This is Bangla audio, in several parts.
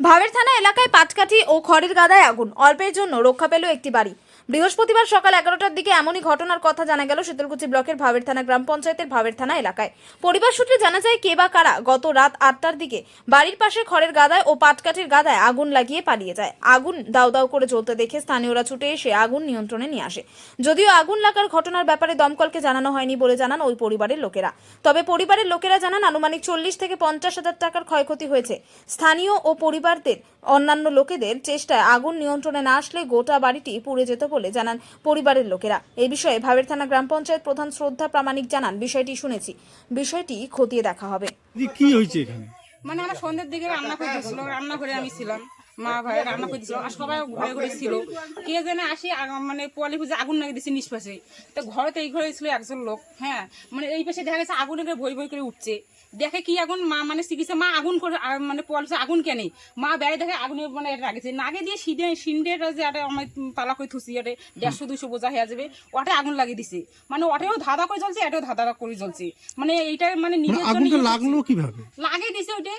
ভাওয়ের থানা এলাকায় পাটকাঠি ও খড়ের গাদায় আগুন, অল্পের জন্য রক্ষা পেল একটি বাড়ি। বৃহস্পতিবার সকাল 11টার দিকে এমনই ঘটনার কথা জানা গেল শীতলকুচি ব্লকের ভাওয়ের থানা গ্রাম পঞ্চায়েতের ভাওয়ের থানা এলাকায়। পরিবার সূত্রে জানা যায় কে বা কারা গত রাত 8টার দিকে বাড়ির পাশে খড়ের গাদায় ও পাটকাঠির গাদায় আগুন লাগিয়ে পালিয়ে যায়। আগুন দাউ দাউ করে জ্বলতে দেখে স্থানীয়রা ছুটে এসে আগুন নিয়ন্ত্রণে নিয়ে আসে। যদিও আগুন লাগার ঘটনার ব্যাপারে দমকলকে জানানো হয়নি বলে জানান ওই পরিবারের লোকেরা। তবে পরিবারের লোকেরা জানান আনুমানিক 40 থেকে 50,000 টাকার ক্ষয়ক্ষতি হয়েছে। স্থানীয় ও পরিবারদের অন্যান্য লোকেদের চেষ্টায় আগুন নিয়ন্ত্রণে না আসলে গোটা বাড়িটি পুড়ে যেত বলে জানান পরিবারের লোকেরা। এই বিষয়ে ভাওয়ের থানা গ্রাম পঞ্চায়েত প্রধান শ্রদ্ধা প্রামাণিক জানান, বিষয়টি শুনেছি, বিষয়টি খতিয়ে দেখা হবে। কি হয়েছে এখানে? মানে আমরা সন্ধ্যের দিকে রান্না করে দিচ্ছিল, রান্না করে আমি ছিলাম, মা ভাই রান্না করে দিচ্ছিল, আর সবাই ঘরে ঘরে ছিল। কে যেন আসি মানে পোয়ালি খুঁজে আগুন লাগিয়ে দিচ্ছে নিষ্পাশে। তো ঘরেতে এই ঘরে ছিল একজন লোক, হ্যাঁ, মানে এই পাশে দেখা গেছে আগুনে ভই ভই করে উঠছে। দেখে কি আগুন, মা মানে চিকিৎসা মা আগুন করে মানে পোয়ালি আগুন কেনে, মা বেড়ে দেখে আগুনে মানে লাগেছে নাগে দিয়ে সিন্ডের যে একটা আমার পালা করে থুসি, এটা 150-200 বোঝা হয়ে যাবে, ওটা আগুন লাগিয়ে দিছে। মানে ওটাও ধাঁধা করে জ্বলছে, এটাও ধাঁধা করে জ্বলছে। মানে এইটা মানে নিজের জন্য লাগলো কিভাবে? লাগিয়ে দিছে ওইটা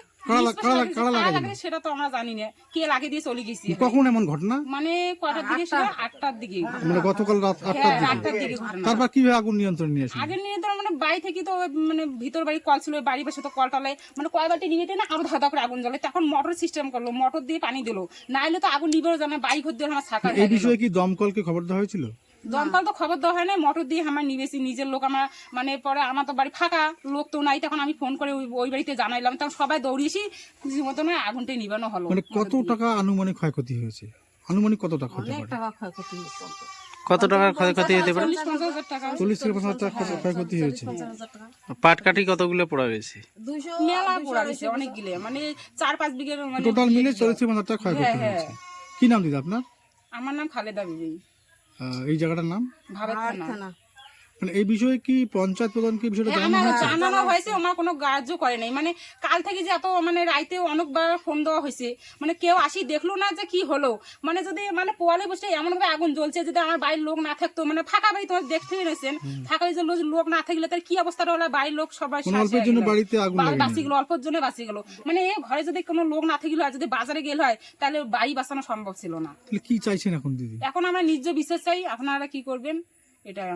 সেটা তো আমরা জানি না, কে লাগিয়ে দিয়ে চলে গেছি। কখন এমন ঘটনা? মানে কটার দিকে ছিল, 8টার দিকে, মানে গতকাল রাত 8টার দিকে ঘটনা। তারপর কিভাবে আগুন নিয়ন্ত্রণ নিয়ে আসে? আগে নিয়ে তো মানে বাড়ি থেকে তো মানে ভিতর বাড়ি কল ছিল, বাড়ি পাশে তো কলটালে মানে কয় বাটি নিয়ে না আরো ধাঁধা করে আগুন জ্বলে। তখন মোটর সিস্টেম করলো, মোটর দিয়ে পানি দিলো, নাইলে তো আগুন নিবেও জানে বাইক হতে আমার ছাকা। এই বিষয়ে কি দমকলকে খবর দেওয়া হয়েছিল? দমকল তো খবর দেওয়া হয় না, মোটর দিয়ে আমার নিবেছি নিজের লোক। আমার মানে পরে আমার তো বাড়ি ফাঁকা, লোক তো নাই, তখন আমি ফোন করে ওই বাড়িতে জানাইলাম, তখন সবাই দৌড়িয়েছি, কিছু মতো না আগুনটাই নিবানো হলো। মানে কত টাকা আনুমানিক ক্ষয়ক্ষতি হয়েছে? আনুমানিক কত টাকা হতে পারে? কত টাকার ক্ষয়ক্ষতি হতে পারে? 40-50,000 টাকা। 40 থেকে 50,000 টাকা ক্ষয়ক্ষতি হয়েছে। পাটকাঠি কতগুলো পোড়া গেছে? মেলা পোড়া গেছে অনেকগুলো, মানে 4-5 বিঘের মানে টোটাল মিলে 40 থেকে 50,000 টাকা ক্ষয়ক্ষতি হয়েছে। কি নাম দিদা আপনার? আমার নাম খালেদা বিবি, এই জায়গাটার নাম ভাবের থানা। মানে এই বিষয়ে কি পঞ্চায়েত প্রধানকে বিষয়টা জানানো হয়েছে? জানানো হয়েছে, আমার কোনো গ্রাহ্য করে নাই। মানে কাল থেকে যে এত মানে রাইতে অনেকবার ফোন দেওয়া হয়েছে, মানে কেউ আসি দেখলো না যে কি হলো। মানে যদি মানে পোয়ালে বসে এমন ভাবে আগুন জ্বলছে, যদি আমার বাড়ির লোক না থাকতো, মানে ফাঁকা বাড়ি তোমার দেখতে পেরেছেন, ফাঁকা বাড়ি লোক না থাকলে তার কি অবস্থাটা হলো, বাড়ির লোক সবাই অল্পের জন্য বাড়িতে আগুন বাঁচি গেলো, অল্পের জন্য বাঁচি গেলো। মানে ঘরে যদি কোনো লোক না থাকলে হয়, যদি বাজারে গেলে হয়, তাহলে বাড়ি বাঁচানো সম্ভব ছিল না। তাহলে কি চাইছেন এখন দিদি? এখন আমরা নিজ বিচার চাই, আপনারা কি করবেন এটা।